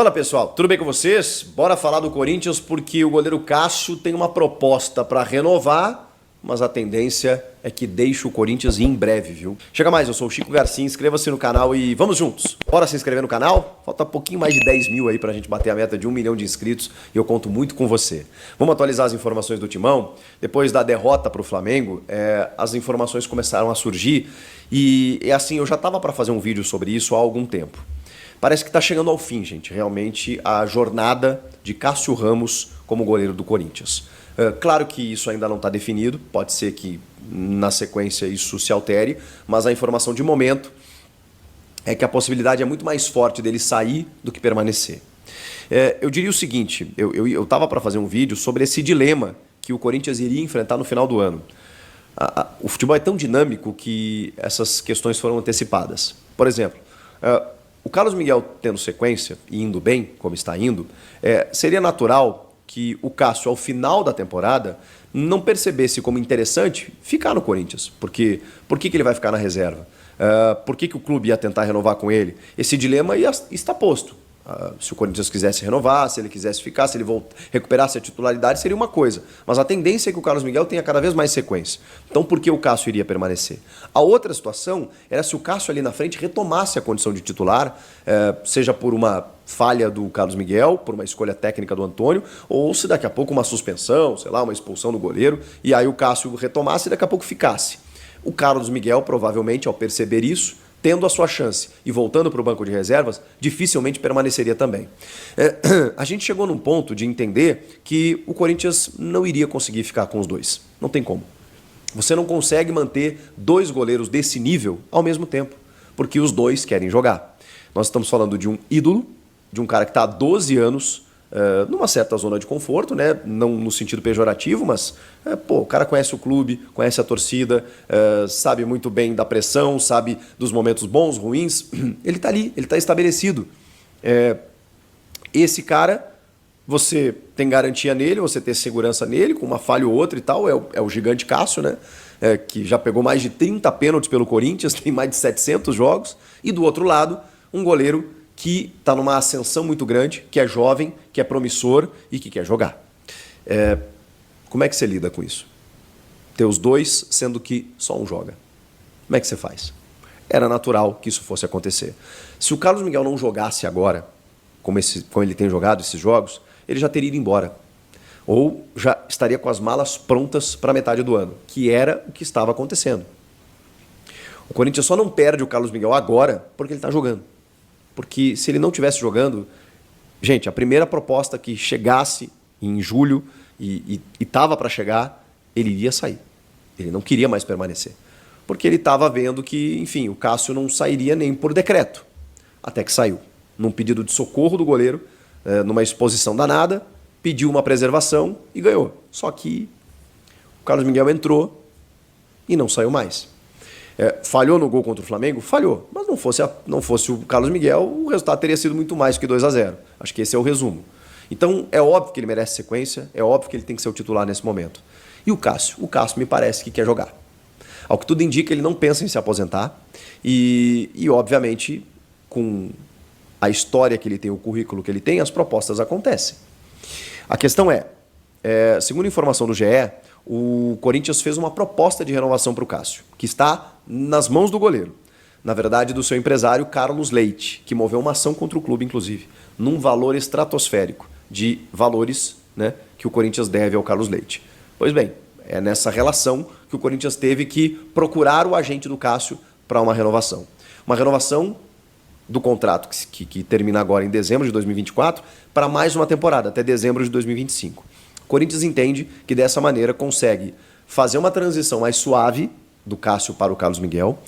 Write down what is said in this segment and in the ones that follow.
Fala pessoal, tudo bem com vocês? Bora falar do Corinthians porque o goleiro Cássio tem uma proposta para renovar, mas a tendência é que deixe o Corinthians em breve, viu? Chega mais, eu sou o Chico Garcia, inscreva-se no canal e vamos juntos! Bora se inscrever no canal? Falta pouquinho mais de 10 mil aí pra gente bater a meta de 1 milhão de inscritos e eu conto muito com você. Vamos atualizar as informações do Timão? Depois da derrota pro Flamengo, as informações começaram a surgir e assim, eu já tava para fazer um vídeo sobre isso há algum tempo. Parece que está chegando ao fim, gente, realmente, a jornada de Cássio Ramos como goleiro do Corinthians. Claro que isso ainda não está definido, pode ser que na sequência isso se altere, mas a informação de momento é que a possibilidade é muito mais forte dele sair do que permanecer. Eu diria o seguinte, eu estava para fazer um vídeo sobre esse dilema que o Corinthians iria enfrentar no final do ano. O futebol é tão dinâmico que essas questões foram antecipadas. Por exemplo, o Carlos Miguel tendo sequência e indo bem, como está indo, seria natural que o Cássio, ao final da temporada, não percebesse como interessante ficar no Corinthians. Porque por que ele vai ficar na reserva? Por que o clube ia tentar renovar com ele? Esse dilema está posto. Se o Corinthians quisesse renovar, se ele quisesse ficar, se ele recuperasse a titularidade, seria uma coisa. Mas a tendência é que o Carlos Miguel tenha cada vez mais sequência. Então, por que o Cássio iria permanecer? A outra situação era se o Cássio ali na frente retomasse a condição de titular, seja por uma falha do Carlos Miguel, por uma escolha técnica do Antônio, ou se daqui a pouco uma suspensão, sei lá, uma expulsão do goleiro, e aí o Cássio retomasse e daqui a pouco ficasse. O Carlos Miguel, provavelmente, ao perceber isso, tendo a sua chance e voltando para o banco de reservas, dificilmente permaneceria também. A gente chegou num ponto de entender que o Corinthians não iria conseguir ficar com os dois. Não tem como. Você não consegue manter dois goleiros desse nível ao mesmo tempo, porque os dois querem jogar. Nós estamos falando de um ídolo, de um cara que está há 12 anos numa certa zona de conforto, né? Não no sentido pejorativo, mas o cara conhece o clube, conhece a torcida, sabe muito bem da pressão, sabe dos momentos bons, ruins. Ele está ali, ele está estabelecido. Esse cara, você tem garantia nele, você tem segurança nele, com uma falha ou outra e tal, é o gigante Cássio, né? Que já pegou mais de 30 pênaltis pelo Corinthians, tem mais de 700 jogos. E do outro lado, um goleiro que está numa ascensão muito grande, que é jovem, que é promissor e que quer jogar. Como é que você lida com isso? Ter os dois, sendo que só um joga. Como é que você faz? Era natural que isso fosse acontecer. Se o Carlos Miguel não jogasse agora, como ele tem jogado esses jogos, ele já teria ido embora. Ou já estaria com as malas prontas para a metade do ano, que era o que estava acontecendo. O Corinthians só não perde o Carlos Miguel agora porque ele está jogando. Porque se ele não estivesse jogando, gente, a primeira proposta que chegasse em julho e estava para chegar, ele iria sair. Ele não queria mais permanecer. Porque ele estava vendo que, enfim, o Cássio não sairia nem por decreto. Até que saiu. Num pedido de socorro do goleiro, numa exposição danada, pediu uma preservação e ganhou. Só que o Carlos Miguel entrou e não saiu mais. Falhou no gol contra o Flamengo? Falhou. Mas não fosse o Carlos Miguel, o resultado teria sido muito mais que 2-0. Acho que esse é o resumo. Então, é óbvio que ele merece sequência, é óbvio que ele tem que ser o titular nesse momento. E o Cássio? O Cássio me parece que quer jogar. Ao que tudo indica, ele não pensa em se aposentar. E obviamente, com a história que ele tem, o currículo que ele tem, as propostas acontecem. A questão segundo informação do GE, o Corinthians fez uma proposta de renovação para o Cássio, que está nas mãos do goleiro. Na verdade, do seu empresário, Carlos Leite, que moveu uma ação contra o clube, inclusive, num valor estratosférico de valores, né, que o Corinthians deve ao Carlos Leite. Pois bem, é nessa relação que o Corinthians teve que procurar o agente do Cássio para uma renovação. Uma renovação do contrato que termina agora em dezembro de 2024 para mais uma temporada, até dezembro de 2025. O Corinthians entende que dessa maneira consegue fazer uma transição mais suave do Cássio para o Carlos Miguel,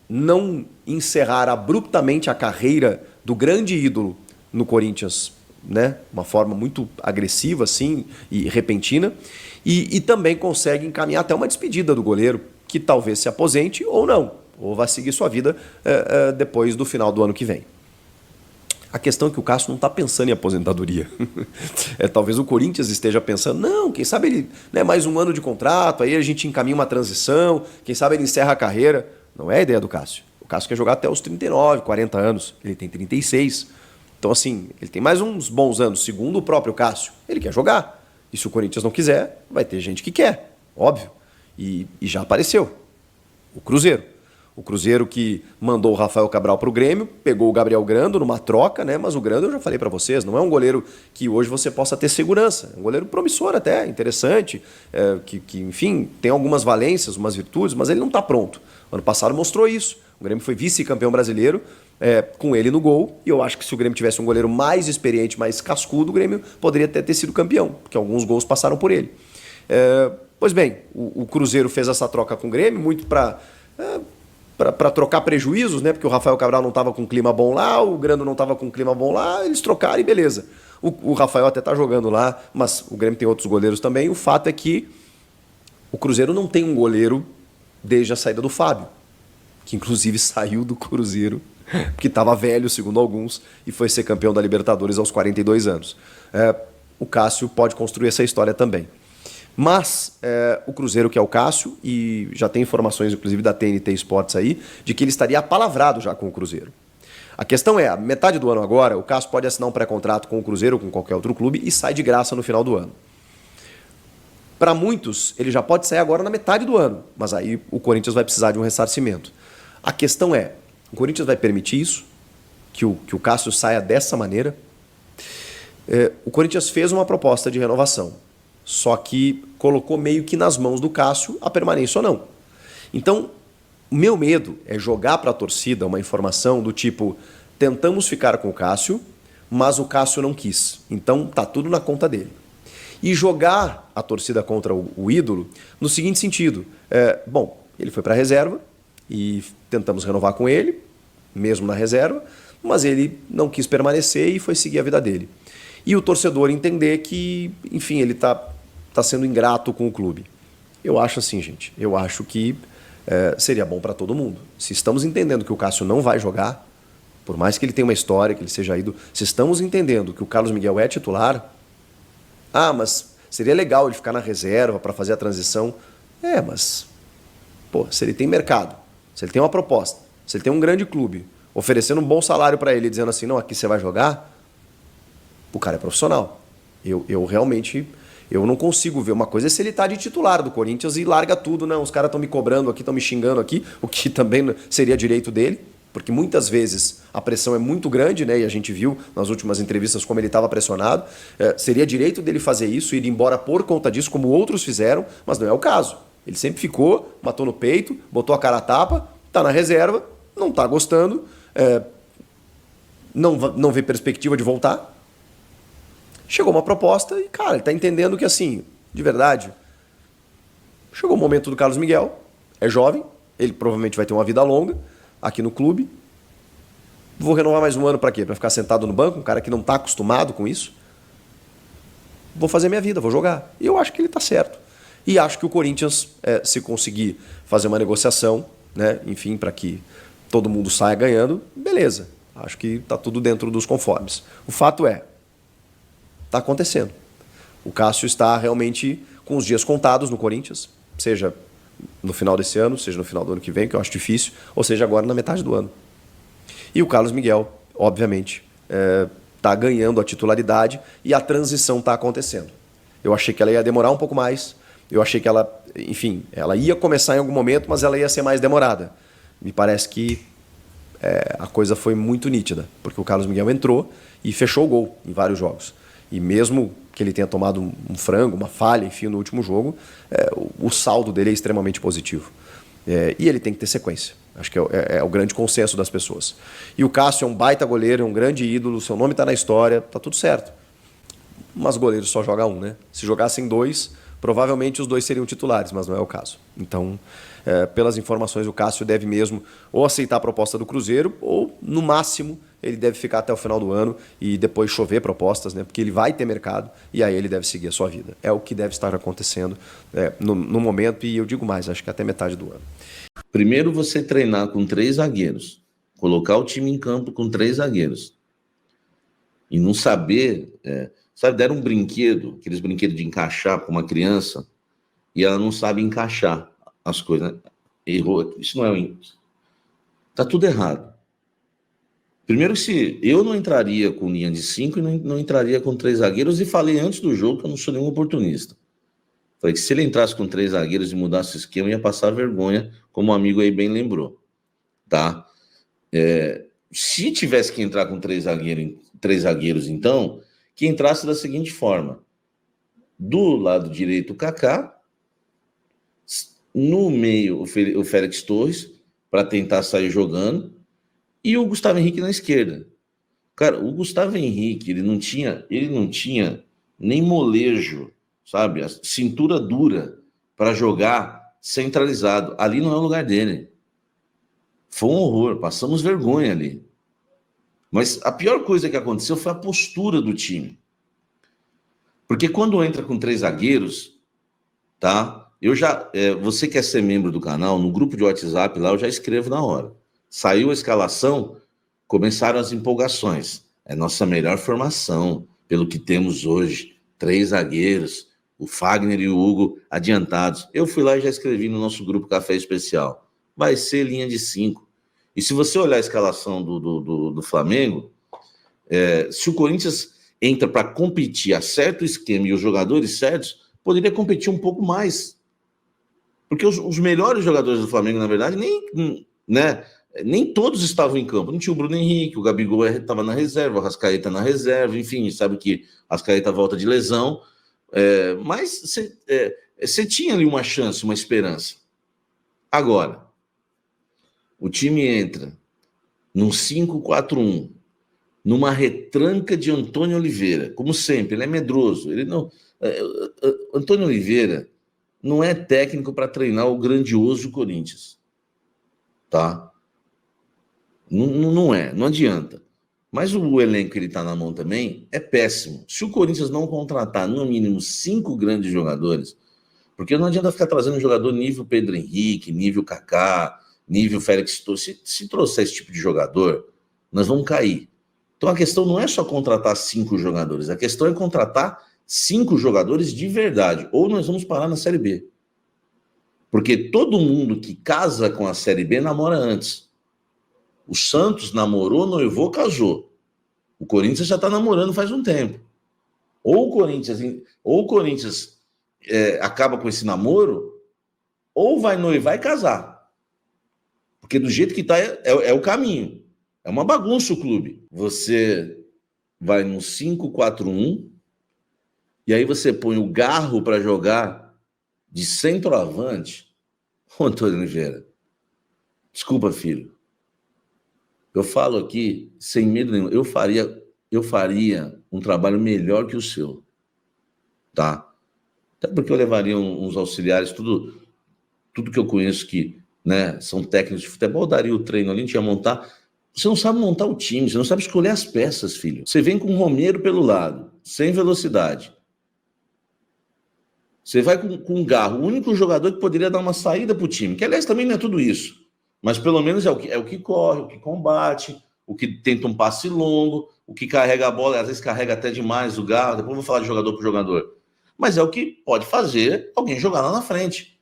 não encerrar abruptamente a carreira do grande ídolo no Corinthians, né? Uma forma muito agressiva assim, e repentina, e também consegue encaminhar até uma despedida do goleiro, que talvez se aposente ou não, ou vai seguir sua vida depois do final do ano que vem. A questão é que o Cássio não está pensando em aposentadoria. Talvez o Corinthians esteja pensando, não, quem sabe ele, né, mais um ano de contrato, aí a gente encaminha uma transição, quem sabe ele encerra a carreira. Não é a ideia do Cássio. O Cássio quer jogar até os 39, 40 anos. Ele tem 36. Então, assim, ele tem mais uns bons anos, segundo o próprio Cássio. Ele quer jogar. E se o Corinthians não quiser, vai ter gente que quer, óbvio. E já apareceu. O Cruzeiro. O Cruzeiro que mandou o Rafael Cabral para o Grêmio, pegou o Gabriel Grando numa troca, né? Mas o Grando, eu já falei para vocês, não é um goleiro que hoje você possa ter segurança. É um goleiro promissor até, interessante, que, enfim, tem algumas valências, umas virtudes, mas ele não está pronto. Ano passado mostrou isso. O Grêmio foi vice-campeão brasileiro com ele no gol, e eu acho que se o Grêmio tivesse um goleiro mais experiente, mais cascudo, o Grêmio poderia até ter sido campeão, porque alguns gols passaram por ele. Pois bem, o Cruzeiro fez essa troca com o Grêmio, muito para trocar prejuízos, né? Porque o Rafael Cabral não estava com um clima bom lá, o Grando não estava com um clima bom lá, eles trocaram e beleza. O Rafael até está jogando lá, mas o Grêmio tem outros goleiros também. O fato é que o Cruzeiro não tem um goleiro desde a saída do Fábio, que inclusive saiu do Cruzeiro, porque estava velho, segundo alguns, e foi ser campeão da Libertadores aos 42 anos. O Cássio pode construir essa história também. Mas o Cruzeiro que é o Cássio, e já tem informações, inclusive da TNT Sports aí, de que ele estaria apalavrado já com o Cruzeiro. A questão é, a metade do ano agora, o Cássio pode assinar um pré-contrato com o Cruzeiro ou com qualquer outro clube e sai de graça no final do ano. Para muitos, ele já pode sair agora na metade do ano, mas aí o Corinthians vai precisar de um ressarcimento. A questão é, o Corinthians vai permitir isso? Que o Cássio saia dessa maneira? O Corinthians fez uma proposta de renovação, só que colocou meio que nas mãos do Cássio a permanência ou não. Então, o meu medo é jogar para a torcida uma informação do tipo, tentamos ficar com o Cássio, mas o Cássio não quis. Então, tá tudo na conta dele. E jogar a torcida contra o ídolo no seguinte sentido. Bom, ele foi para a reserva e tentamos renovar com ele, mesmo na reserva, mas ele não quis permanecer e foi seguir a vida dele. E o torcedor entender que, enfim, ele tá sendo ingrato com o clube. Eu acho assim, gente, eu acho que seria bom para todo mundo. Se estamos entendendo que o Cássio não vai jogar, por mais que ele tenha uma história, que ele seja ido, se estamos entendendo que o Carlos Miguel é titular, mas seria legal ele ficar na reserva para fazer a transição. Mas, se ele tem mercado, se ele tem uma proposta, se ele tem um grande clube, oferecendo um bom salário para ele, dizendo assim, não, aqui você vai jogar, o cara é profissional. Eu realmente, eu não consigo ver. Uma coisa é se ele tá de titular do Corinthians e larga tudo, não, os caras estão me cobrando aqui, estão me xingando aqui, o que também seria direito dele, porque muitas vezes a pressão é muito grande, né? E a gente viu nas últimas entrevistas como ele estava pressionado. Seria direito dele fazer isso, ir embora por conta disso, como outros fizeram, mas não é o caso. Ele sempre ficou, matou no peito, botou a cara a tapa, tá na reserva, não tá gostando, não vê perspectiva de voltar. Chegou uma proposta e, cara, ele tá entendendo que, assim, de verdade, chegou o momento do Carlos Miguel, é jovem, ele provavelmente vai ter uma vida longa aqui no clube. Vou renovar mais um ano para quê? Para ficar sentado no banco, um cara que não está acostumado com isso? Vou fazer minha vida, vou jogar. E eu acho que ele está certo. E acho que o Corinthians, se conseguir fazer uma negociação, né, enfim, para que todo mundo saia ganhando, beleza. Acho que está tudo dentro dos conformes. O fato está acontecendo. O Cássio está realmente com os dias contados no Corinthians, seja no final desse ano, seja no final do ano que vem, que eu acho difícil, ou seja agora na metade do ano. E o Carlos Miguel, obviamente, está ganhando a titularidade e a transição está acontecendo. Eu achei que ela ia demorar um pouco mais, eu achei que ela, enfim, ela ia começar em algum momento, mas ela ia ser mais demorada. Me parece que a coisa foi muito nítida, porque o Carlos Miguel entrou e fechou o gol em vários jogos. E mesmo que ele tenha tomado um frango, uma falha, enfim, no último jogo, o saldo dele é extremamente positivo. E ele tem que ter sequência. Acho que é o grande consenso das pessoas. E o Cássio é um baita goleiro, é um grande ídolo, seu nome está na história, está tudo certo. Mas goleiro só joga um, né? Se jogassem dois, provavelmente os dois seriam titulares, mas não é o caso. Então, pelas informações, o Cássio deve mesmo ou aceitar a proposta do Cruzeiro, ou, no máximo, ele deve ficar até o final do ano e depois chover propostas, né? Porque ele vai ter mercado e aí ele deve seguir a sua vida. É o que deve estar acontecendo no momento, e eu digo mais, acho que até metade do ano. Primeiro você treinar com 3 zagueiros, colocar o time em campo com 3 zagueiros e não saber, sabe, deram um brinquedo, aqueles brinquedos de encaixar para uma criança e ela não sabe encaixar as coisas, né? Errou, isso não é tá tudo errado. Primeiro, se eu não entraria com linha de 5 e não entraria com 3 zagueiros, e falei antes do jogo que eu não sou nenhum oportunista. Falei que se ele entrasse com 3 zagueiros e mudasse o esquema, ia passar vergonha, como o amigo aí bem lembrou. Tá? Se tivesse que entrar com 3 zagueiros, então, que entrasse da seguinte forma: do lado direito, o Kaká, no meio, o Félix Torres, para tentar sair jogando, e o Gustavo Henrique na esquerda. Cara, o Gustavo Henrique, ele não tinha nem molejo, sabe? A cintura dura para jogar centralizado. Ali não é o lugar dele. Foi um horror, passamos vergonha ali. Mas a pior coisa que aconteceu foi a postura do time. Porque quando entra com 3 zagueiros, tá? Você quer ser membro do canal, no grupo de WhatsApp lá, eu já escrevo na hora. Saiu a escalação, começaram as empolgações. É nossa melhor formação, pelo que temos hoje. 3 zagueiros, o Fagner e o Hugo adiantados. Eu fui lá e já escrevi no nosso grupo Café Especial. Vai ser linha de 5. E se você olhar a escalação do Flamengo, se o Corinthians entra para competir, acerta o esquema e os jogadores certos, poderia competir um pouco mais. Porque os melhores jogadores do Flamengo, na verdade, nem todos estavam em campo. Não tinha o Bruno Henrique, o Gabigol estava na reserva, o Arrascaeta na reserva, enfim, sabe que o Arrascaeta volta de lesão. Mas você tinha ali uma chance, uma esperança. Agora, o time entra num 5-4-1, numa retranca de Antônio Oliveira, como sempre, ele é medroso. Antônio Oliveira não é técnico para treinar o grandioso Corinthians, tá? Não adianta. Mas o elenco que ele está na mão também é péssimo. Se o Corinthians não contratar no mínimo 5 grandes jogadores, porque não adianta ficar trazendo um jogador nível Pedro Henrique, nível Kaká, nível Félix Torres. Se trouxer esse tipo de jogador, nós vamos cair. Então a questão não é só contratar 5 jogadores, a questão é contratar 5 jogadores de verdade, ou nós vamos parar na Série B. Porque todo mundo que casa com a Série B namora antes. O Santos namorou, noivou, casou. O Corinthians já está namorando faz um tempo. Ou o Corinthians acaba com esse namoro, ou vai noivar e casar. Porque do jeito que está é o caminho. É uma bagunça o clube. Você vai no 5-4-1 e aí você põe o Garro para jogar de centroavante. Antônio Oliveira, desculpa, filho. Eu falo aqui sem medo nenhum. Eu faria um trabalho melhor que o seu, tá? Até porque eu levaria uns auxiliares, tudo que eu conheço que, né, são técnicos de futebol, daria o treino ali, a gente ia montar. Você não sabe montar o time, você não sabe escolher as peças, filho. Você vem com o Romero pelo lado, sem velocidade. Você vai com o Garro, o único jogador que poderia dar uma saída para o time, que aliás também não é tudo isso. Mas pelo menos é o que corre, o que combate, o que tenta um passe longo, o que carrega a bola, às vezes carrega até demais o Garro, depois eu vou falar de jogador por jogador. Mas é o que pode fazer alguém jogar lá na frente.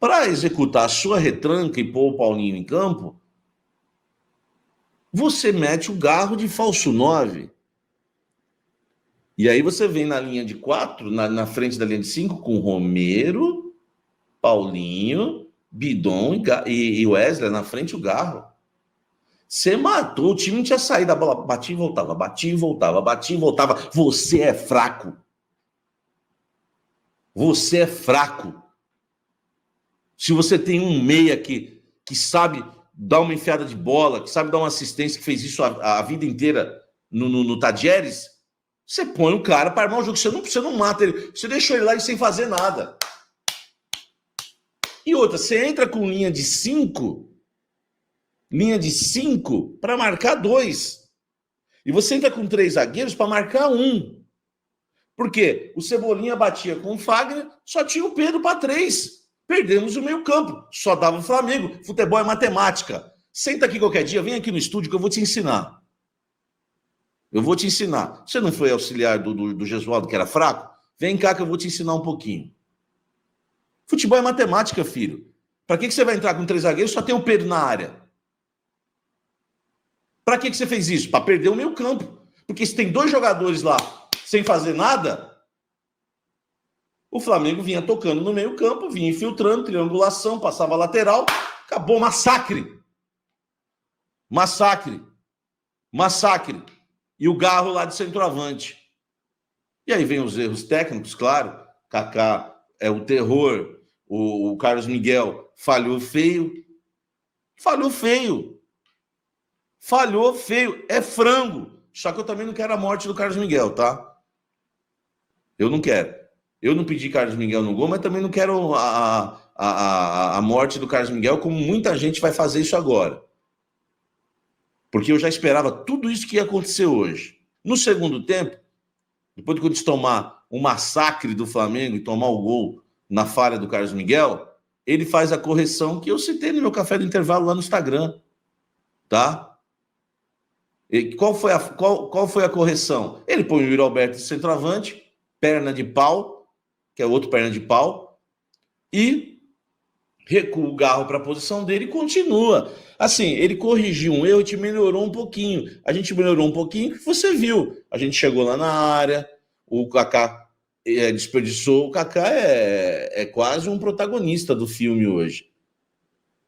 Para executar a sua retranca e pôr o Paulinho em campo, você mete o Garro de falso 9. E aí você vem na linha de 4, na frente da linha de 5, com Romero, Paulinho, Bidon e Wesley, na frente o Garro. Você matou, o time não tinha saído, a bola batia e voltava, batia e voltava, batia e voltava. Você é fraco. Você é fraco. Se você tem um meia que sabe dar uma enfiada de bola, que sabe dar uma assistência, que fez isso a vida inteira no Tadieres, você põe o cara para armar o jogo. Você não mata ele, você deixa ele lá e sem fazer nada. E outra, você entra com linha de 5 para marcar 2. E você entra com 3 zagueiros para marcar 1. Por quê? O Cebolinha batia com o Fagner, só tinha o Pedro para 3. Perdemos o meio campo, só dava o Flamengo. Futebol é matemática. Senta aqui qualquer dia, vem aqui no estúdio que eu vou te ensinar. Eu vou te ensinar. Você não foi auxiliar do Gesualdo, que era fraco? Vem cá que eu vou te ensinar um pouquinho. Futebol é matemática, filho. Para que você vai entrar com 3 zagueiros? Só tem o Pedro na área. Para que você fez isso? Para perder o meio campo. Porque se tem 2 jogadores lá sem fazer nada, o Flamengo vinha tocando no meio campo, vinha infiltrando, triangulação, passava lateral, acabou, massacre. Massacre. Massacre. E o Garro lá de centroavante. E aí vem os erros técnicos, claro. Kaká é o terror. O Carlos Miguel falhou feio. Falhou feio. Falhou feio. É frango. Só que eu também não quero a morte do Carlos Miguel, tá? Eu não quero. Eu não pedi Carlos Miguel no gol, mas também não quero a morte do Carlos Miguel, como muita gente vai fazer isso agora. Porque eu já esperava tudo isso que ia acontecer hoje. No segundo tempo, depois de quando eles tomar um massacre do Flamengo e tomar o gol na falha do Carlos Miguel, ele faz a correção que eu citei no meu café do intervalo lá no Instagram. Tá? E qual foi a correção? Ele põe o Yuri Alberto de centroavante, perna de pau, que é outro perna de pau, e recua o Garro para a posição dele e continua. Assim, ele corrigiu um erro e te melhorou um pouquinho. A gente melhorou um pouquinho, que você viu. A gente chegou lá na área, o Kaká desperdiçou. O Kaká é quase um protagonista do filme hoje.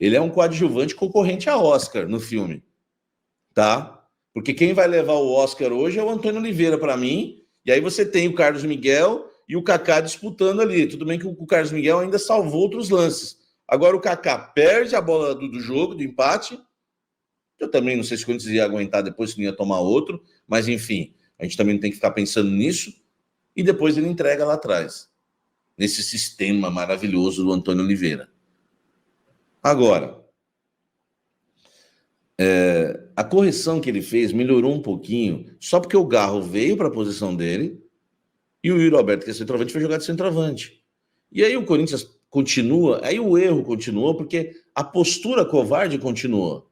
Ele é um coadjuvante concorrente a Oscar no filme. Tá? Porque quem vai levar o Oscar hoje é o Antônio Oliveira, para mim. E aí você tem o Carlos Miguel e o Kaká disputando ali. Tudo bem que o Carlos Miguel ainda salvou outros lances. Agora o Kaká perde a bola do jogo, do empate. Eu também não sei se o Corinthians ia aguentar depois, se não ia tomar outro. Mas, enfim, a gente também não tem que ficar pensando nisso. E depois ele entrega lá atrás. Nesse sistema maravilhoso do Antônio Oliveira. Agora, a correção que ele fez melhorou um pouquinho, só porque o Garro veio para a posição dele e o Yuri Alberto, que é centroavante, foi jogar de centroavante. E aí o Corinthians continua, aí o erro continuou, porque a postura covarde continuou.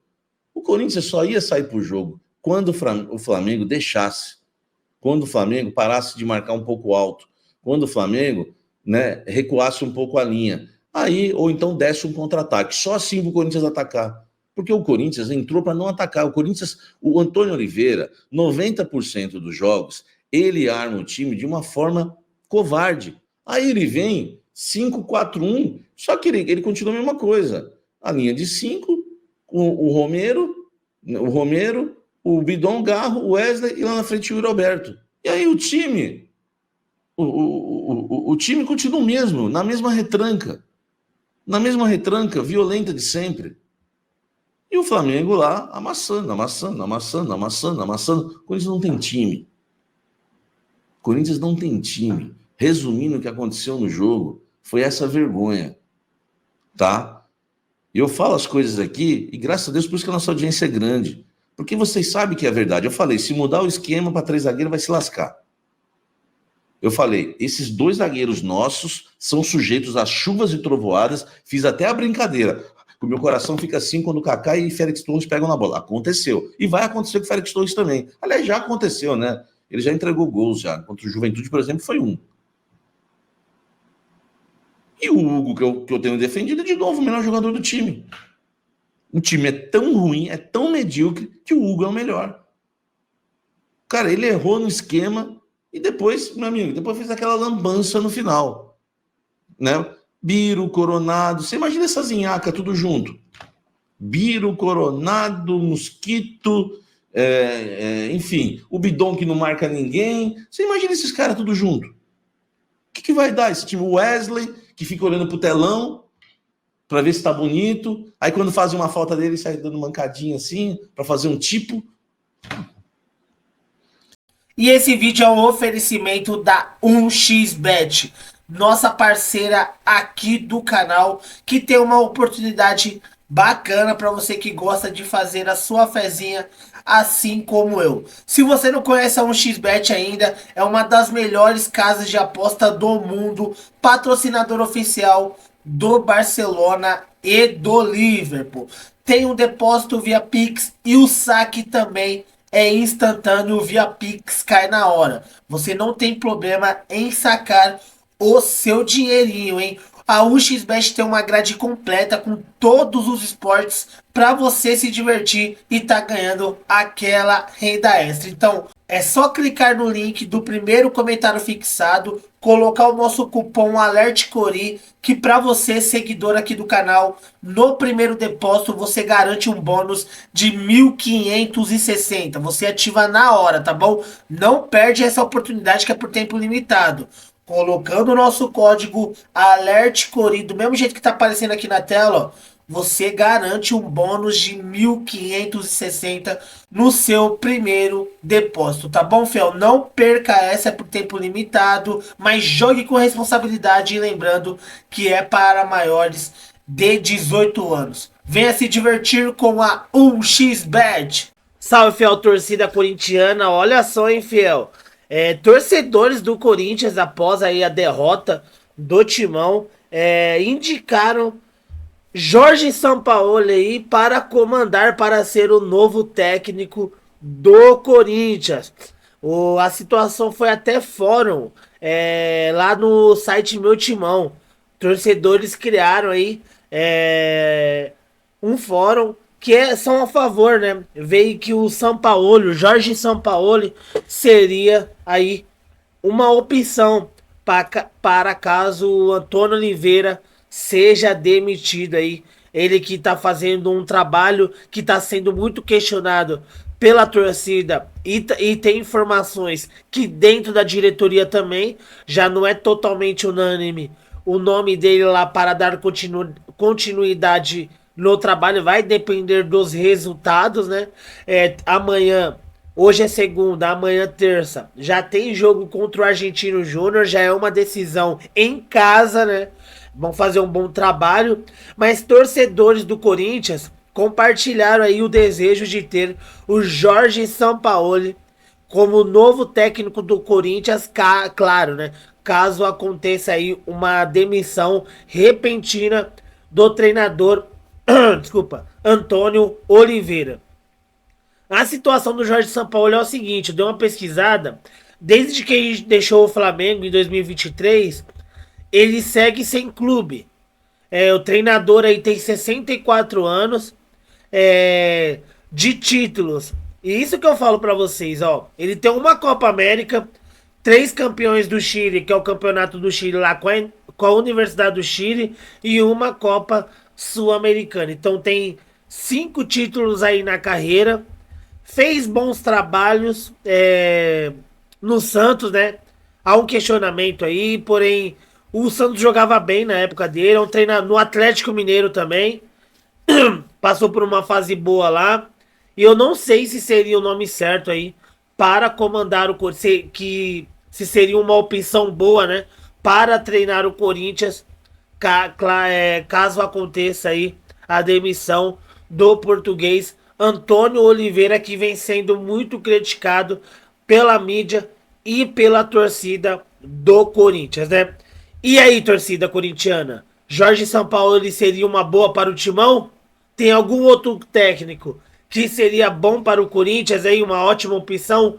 O Corinthians só ia sair para o jogo quando o Flamengo deixasse, quando o Flamengo parasse de marcar um pouco alto, quando o Flamengo, né, recuasse um pouco a linha. Aí, ou então desse um contra-ataque. Só assim o Corinthians atacar. Porque o Corinthians entrou para não atacar. O Antônio Oliveira, 90% dos jogos, ele arma o time de uma forma covarde. Aí ele vem 5-4-1, só que ele continua a mesma coisa. A linha de 5, o Romero, o Bidon, Garro, o Wesley e lá na frente o Yuri Alberto. E aí o time, o time continua o mesmo, na mesma retranca violenta de sempre. E o Flamengo lá amassando. O Corinthians não tem time. Resumindo o que aconteceu no jogo, foi essa vergonha, tá? E eu falo as coisas aqui, e graças a Deus, por isso que a nossa audiência é grande. Porque vocês sabem que é verdade. Eu falei, se mudar o esquema para 3 zagueiros, vai se lascar. Eu falei, esses 2 zagueiros nossos são sujeitos a chuvas e trovoadas. Fiz até a brincadeira. O meu coração fica assim quando o Kaká e Félix Torres pegam na bola. Aconteceu. E vai acontecer com o Félix Torres também. Aliás, já aconteceu, né? Ele já entregou gols já. Contra o Juventude, por exemplo, foi 1. E o Hugo, que eu tenho defendido, é de novo o melhor jogador do time. O time é tão ruim, é tão medíocre, que o Hugo é o melhor. Cara, ele errou no esquema e depois, meu amigo, depois fez aquela lambança no final. Né? Biro, Coronado, você imagina essa zinhaca tudo junto. Biro, Coronado, Mosquito, enfim, o Bidon que não marca ninguém. Você imagina esses caras tudo junto. O que vai dar esse time? O Wesley, que fica olhando pro telão para ver se tá bonito. Aí quando fazem uma falta dele, sai dando mancadinha assim, para fazer um tipo. E esse vídeo é um oferecimento da 1xBet, nossa parceira aqui do canal, que tem uma oportunidade bacana para você que gosta de fazer a sua fezinha assim como eu. Se você não conhece a 1xBet ainda, é uma das melhores casas de aposta do mundo, patrocinador oficial do Barcelona e do Liverpool. Tem um depósito via Pix e o saque também é instantâneo via Pix, cai na hora. Você não tem problema em sacar o seu dinheirinho, hein? A 1xBet tem uma grade completa com todos os esportes para você se divertir e tá ganhando aquela renda extra. Então, é só clicar no link do primeiro comentário fixado, colocar o nosso cupom ALERTCORI, que para você, seguidor aqui do canal, no primeiro depósito você garante um bônus de 1.560. Você ativa na hora, tá bom? Não perde essa oportunidade que é por tempo limitado. Colocando o nosso código ALERTCORI, do mesmo jeito que tá aparecendo aqui na tela, ó, você garante um bônus de 1.560 no seu primeiro depósito, tá bom, fiel? Não perca essa, é por tempo limitado, mas jogue com responsabilidade e lembrando que é para maiores de 18 anos. Venha se divertir com a 1xBet. Salve, fiel torcida corintiana, olha só, hein, fiel? Torcedores do Corinthians, após aí a derrota do Timão, indicaram Jorge Sampaoli aí para comandar, para ser o novo técnico do Corinthians. A situação foi até fórum, lá no site Meu Timão. Torcedores criaram aí um fórum que são a favor, né? Veio que o Sampaoli, o Jorge Sampaoli, seria aí uma opção para caso o Antônio Oliveira seja demitido aí. Ele que tá fazendo um trabalho que tá sendo muito questionado pela torcida e tem informações que dentro da diretoria também já não é totalmente unânime o nome dele lá para dar continuidade no trabalho. Vai depender dos resultados, né? Amanhã, hoje é segunda, amanhã terça, já tem jogo contra o Argentino Júnior, já é uma decisão em casa, né? Vão fazer um bom trabalho, mas torcedores do Corinthians compartilharam aí o desejo de ter o Jorge Sampaoli como novo técnico do Corinthians, claro, né? Caso aconteça aí uma demissão repentina do treinador, desculpa, Antônio Oliveira. A situação do Jorge Sampaoli é o seguinte, eu dei uma pesquisada, desde que ele deixou o Flamengo em 2023, ele segue sem clube. O treinador aí tem 64 anos de títulos. E isso que eu falo pra vocês, ó. Ele tem uma Copa América, 3 campeões do Chile, que é o campeonato do Chile lá com a Universidade do Chile, e uma Copa Sul-Americana. Então tem 5 títulos aí na carreira. Fez bons trabalhos no Santos, né? Há um questionamento aí, porém o Santos jogava bem na época dele. É um treinador no Atlético Mineiro também. Passou por uma fase boa lá. E eu não sei se seria o nome certo aí para comandar o Corinthians, se seria uma opção boa, né? Para treinar o Corinthians, caso aconteça aí a demissão do português Antônio Oliveira, que vem sendo muito criticado pela mídia e pela torcida do Corinthians, né? E aí, torcida corintiana? Jorge Sampaoli seria uma boa para o Timão? Tem algum outro técnico que seria bom para o Corinthians aí, uma ótima opção,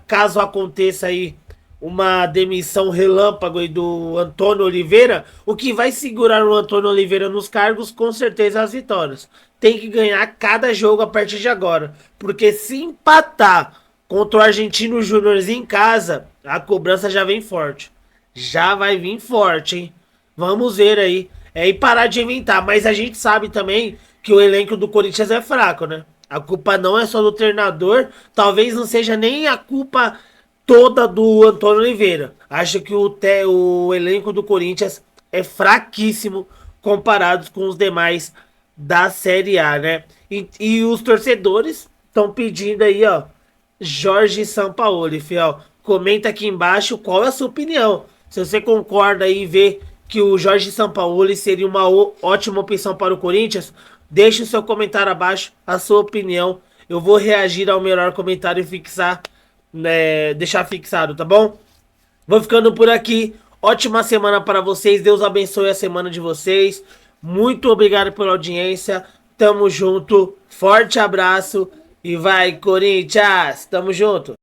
caso aconteça aí uma demissão relâmpago aí do Antônio Oliveira? O que vai segurar o Antônio Oliveira nos cargos, com certeza, as vitórias. Tem que ganhar cada jogo a partir de agora, porque se empatar contra o Argentino Júnior em casa, a cobrança já vem forte. Já vai vir forte, hein? Vamos ver aí. E parar de inventar. Mas a gente sabe também que o elenco do Corinthians é fraco, né? A culpa não é só do treinador. Talvez não seja nem a culpa toda do Antônio Oliveira. Acho que o elenco do Corinthians é fraquíssimo comparado com os demais da Série A, né? E os torcedores estão pedindo aí, ó, Jorge Sampaoli, fiel. Comenta aqui embaixo qual é a sua opinião. Se você concorda aí e vê que o Jorge Sampaoli seria uma ótima opção para o Corinthians, deixe o seu comentário abaixo, a sua opinião. Eu vou reagir ao melhor comentário e fixar, deixar fixado, tá bom? Vou ficando por aqui. Ótima semana para vocês. Deus abençoe a semana de vocês. Muito obrigado pela audiência. Tamo junto. Forte abraço. E vai, Corinthians! Tamo junto.